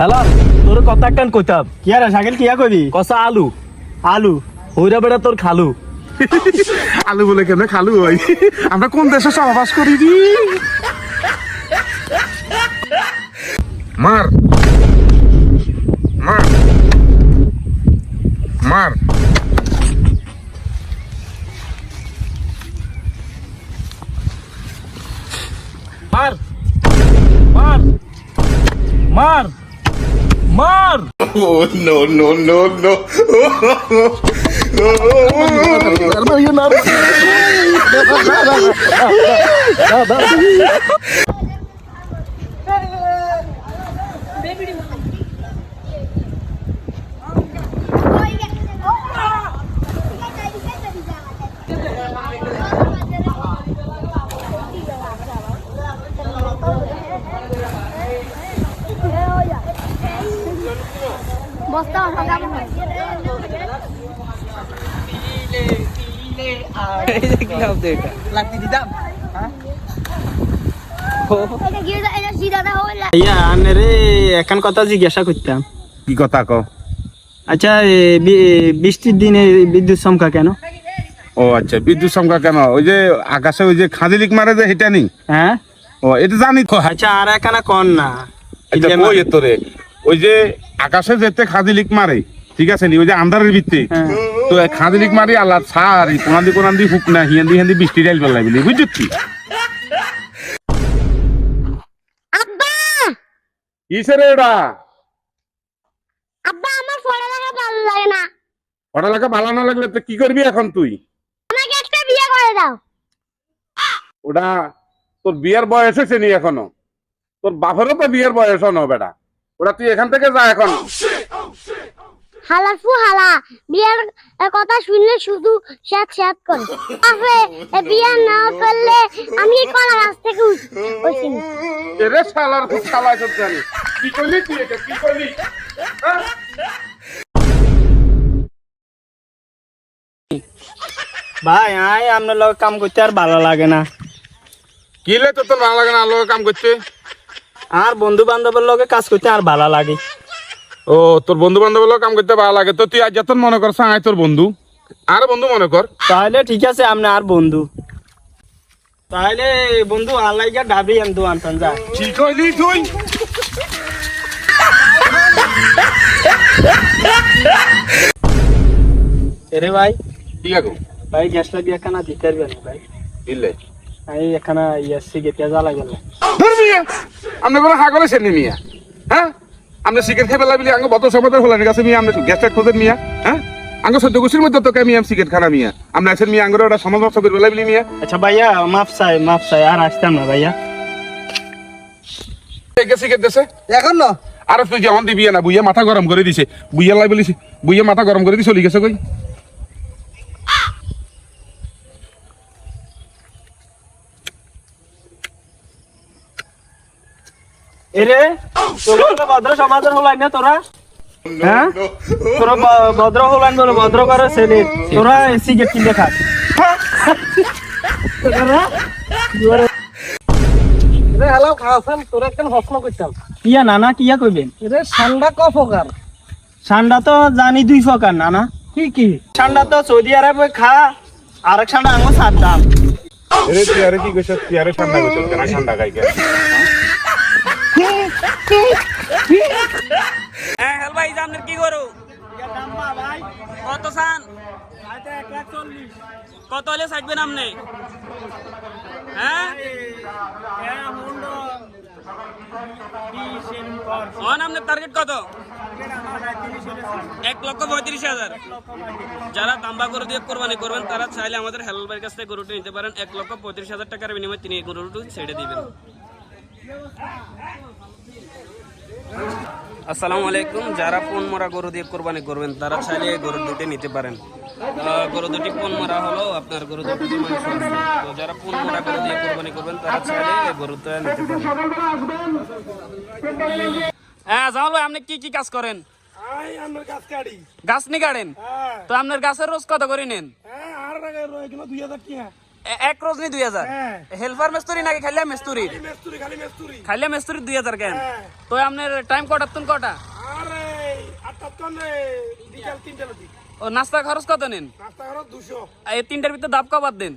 Hello তোর কথা একটা কইতাম কি আর শাকিল কিয়া কইবি কষা আলু আলু হইরা বেড়া তোর খালু আলু বলে কেন খালু হয় আমরা কোন দেশে সহবাস করি রে মার মার মার মার মার মার মার Oh no no no no বস্তা ইয়া আনে রে এখন কথা জিজ্ঞাসা করতাম কি কথা কও আচ্ছা বৃষ্টির দিনে বিদ্যুৎ চমকা কেন? ও আচ্ছা বিদ্যুৎ চমকা কেন ওই যে আকাশে ওই যে খাদিলিক মারে যে সেটা নেই হ্যাঁ ও এটা জানি তো আচ্ছা আর এখানে কন না এটা কই তোরে ওই যে আকাশে যেতে খাদিলিক মারে ঠিক আছে নি ওই যে আন্ধারের ভিত্তি তো খাদিলিক মারি আল্লাহ সারি কোনাদি হুক না হিয়ান্দি হিয়ান্দি বৃষ্টি ডাইল বেলা বলি বুঝছি আব্বা কিসে রে এটা আব্বা আমার পড়ালেখা ভালো লাগে না পড়ালেখা ভালো না লাগলে তো কি করবি এখন তুই আমাকে একটা বিয়ে করে দাও ওটা তোর বিয়ের বয়স হয়েছে নি এখনো তোর বাপেরও তো বিয়ের বয়স হনো বেটা ওটা তুই এখান থেকে যা এখন হালাফু হালা বিয়ের কথা শুনলে শুধু স্যাত স্যাত করে আপে বিয়ে না করলে আমি কলা গাছ থেকে উঠছি এরে শালার খুব শালা তোর জানি কি করলি তুই এটা কি করলি হ্যাঁ? ভাই আয় আপনার লোক কাম করতে আর ভালো লাগে না কি লে তোর ভালো লাগে না লোক কাম করতে আর বন্ধু বান্ধবের লগে কাজ করতে আর ভালো লাগে ও তোর বন্ধু বান্ধব কাম করতে ভালো লাগে তো তুই আজ যত মনে করছ আয় তোর বন্ধু আর বন্ধু মনে কর তাহলে ঠিক আছে আপনি আর বন্ধু তাহলে বন্ধু আল্লাইগা ডাবি আনতো আনতাম যা ঠিক হইলি তুই এরে ভাই ঠিক আছে ভাই গ্যাসটা দিয়ে একখানা দিতে পারবেন ভাই দিলে আমি একখানা ইয়াসি গেতে জ্বালা গেল ধর মিয়া আমরা কোনো হাগলে সেনি মিয়া হ্যাঁ আমরা সিগারেট খেয়ে বেলা বিলি আঙ্গ বত সমাদর হলেন কাছে মিয়া আমরা গ্যাসটা খোঁজেন মিয়া হ্যাঁ আঙ্গ সদ্য গোষ্ঠীর মধ্যে তোকে মিয়া সিগারেট খানা মিয়া আমরা আছেন মিয়া আঙ্গরে ওটা সমাজ নষ্ট করে বেলা বিলি মিয়া আচ্ছা ভাইয়া মাফ চাই আর আসতাম না ভাইয়া সিগারেট দেশে এখন না আর তুই যেমন দিবি না বুইয়া মাথা গরম করে দিছে বুইয়া লাই বলিস বুইয়া মাথা গরম করে দিয়ে চলে গেছে কই এরে তোরা তো ভদ্র সমাজের হলাই না তোরা হ্যাঁ তোরা ভদ্র হলাইন বলে ভদ্র করে ছেলে তোরা সিগারেট কিনে খাস রে হ্যালো খাওয়াছেন তোরা কেন হসন করতাম কিয়া নানা কিয়া কইবেন রে ঠান্ডা ক প্রকার ঠান্ডা তো জানি দুই প্রকার নানা কি কি ঠান্ডা তো সৌদি আরবে খা আরেক ঠান্ডা আঙো সাত দাম এরে তুই আরে কি কইছ তুই আরে ঠান্ডা কইছ কেন ঠান্ডা গাই কেন হ্যাঁ হেল ভাই জানেন কি করো কত সান কত হলে থাকবেন আপনি হ্যাঁ আপনার টার্গেট কত 1,35,000 যারা দাম্বা গরু দিয়ে কোরবানি করবেন তারা চাইলে আমাদের হেলাল ভাইয়ের কাছ থেকে গরুটি নিতে পারেন 1,35,000 টাকার বিনিময়ে তিনি এই গরুটি ছেড়ে দিবেন। আসসালামু আলাইকুম। যারা পোন মরা গরু দিয়ে কোরবানি করবেন তারা চাইলে গরু দুটি নিতে পারেন। গরু দুটি পোন মরা হলো আপনার গরু দুটি মাংস আছে। তো যারা পোন মরা গরু দিয়ে কোরবানি করবেন তারা চাইলে গরুটা নিতে পারেন। হ্যাঁ জামাল ভাই, আপনি কি কি কাজ করেন? গাছ নি কাটেন? তো আপনার গাছের রোজ কত করে নেন? এক রজনী 2000 হেল্পার মিস্ত্রি নাকি খাইলে মিস্ত্রি খাইলে মিস্ত্রি 2000 কেন তো আপনার টাইম কটা তুন কটা ও নাস্তা খরচ কত নেন এই 3টার ভিতরে দাব কবার দেন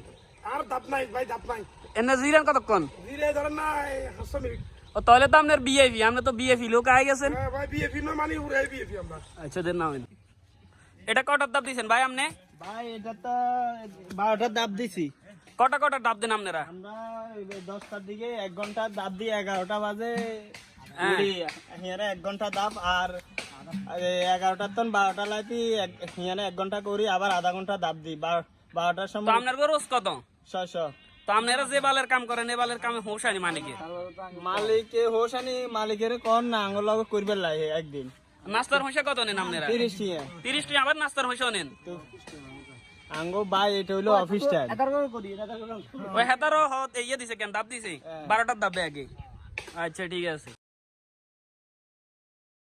এনে জিরান কতক্ষণ ও তাহলে তো আপনার বিএফি আপনি তো বিএফি লোক আই গেছেন আচ্ছা দেন না এটা কটার দাব দিছেন ভাই আপনি ভাই এটা তো 12টার দাব দিছি কটা কটা দাব দেন আপনারা আমরা 10টার দিকে 1 ঘন্টা দাব দিই 11টা বাজে হ্যাঁ। হিয়ারে 1 ঘন্টা দাব আর 11টার তন 12টা লাইতি হিয়ারে 1 ঘন্টা করি আবার আধা ঘন্টা দাব দিই 12টার তো সময় আপনার রোজ কত 600 তো আপনারা যে বালের কাম করেন এই বালের কামে হোসানি মানে কি মালিকে হোসানি মালিকের কোন না আঙ্গুল লগে করবে লাগে একদিন নাস্তার হইসা কত নেন আপনারা 30 টিয়া 30 টাকা আবার নাস্তার হইসা নেন আঙ্গো ভাই এটা হইলো অফিস টাইম ওই হেতারও ইয়ে দিছে কেন দাব দিছে 12টার দাবে আগে আচ্ছা ঠিক আছে